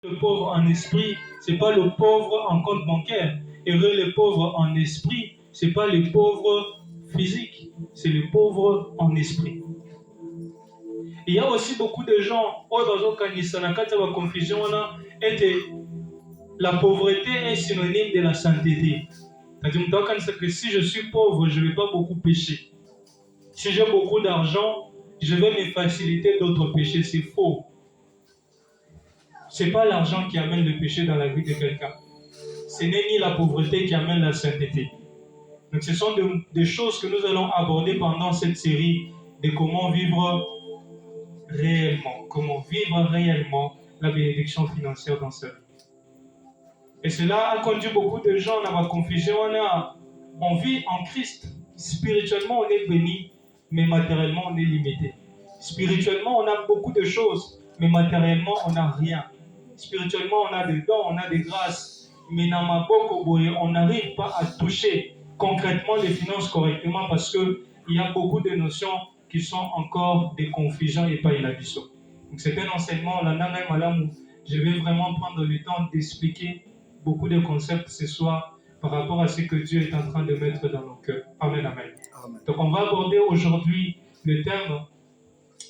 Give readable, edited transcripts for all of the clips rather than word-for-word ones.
Le pauvre en esprit, c'est pas le pauvre en compte bancaire. Heureux le pauvre en esprit, c'est pas le pauvre physique, c'est le pauvre en esprit. Il y a aussi beaucoup de gens, confusion, la pauvreté est synonyme de la sainteté. C'est-à-dire que si je suis pauvre, je ne vais pas beaucoup pécher. Si j'ai beaucoup d'argent, je vais me faciliter d'autres péchés. C'est faux. Ce n'est pas l'argent qui amène le péché dans la vie de quelqu'un. Ce n'est ni la pauvreté qui amène la sainteté. Donc ce sont des choses que nous allons aborder pendant cette série de comment vivre réellement la bénédiction financière dans sa vie. Et cela a conduit beaucoup de gens à la confusion. On vit en Christ. Spirituellement, on est béni, mais matériellement, on est limité. Spirituellement, on a beaucoup de choses, mais matériellement, on n'a rien. Spirituellement, on a des dons, on a des grâces, mais on n'arrive pas à toucher concrètement les finances correctement parce qu'il y a beaucoup de notions qui sont encore des confusions et pas inhabituelles. Donc c'est un enseignement, je vais vraiment prendre le temps d'expliquer beaucoup de concepts ce soir par rapport à ce que Dieu est en train de mettre dans nos cœurs. Amen, amen. Amen. Donc on va aborder aujourd'hui le thème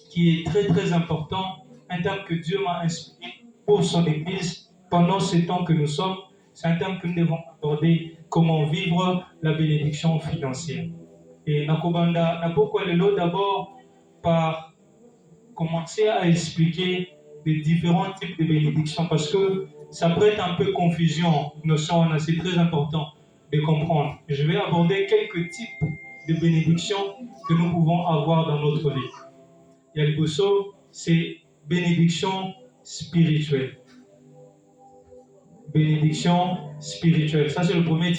qui est très très important, un thème que Dieu m'a inspiré pour son Église pendant ce temps que nous sommes. C'est un thème que nous devons aborder, comment vivre la bénédiction financière. Et Nakobanda, Napoko Lelo d'abord par commencer à expliquer les différents types de bénédictions parce que ça prête un peu confusion, notion, c'est très important de comprendre. Je vais aborder quelques types de bénédictions que nous pouvons avoir dans notre vie. Il y a le bosso, c'est bénédiction spirituelle. Bénédiction spirituelle. Ça, c'est le premier type.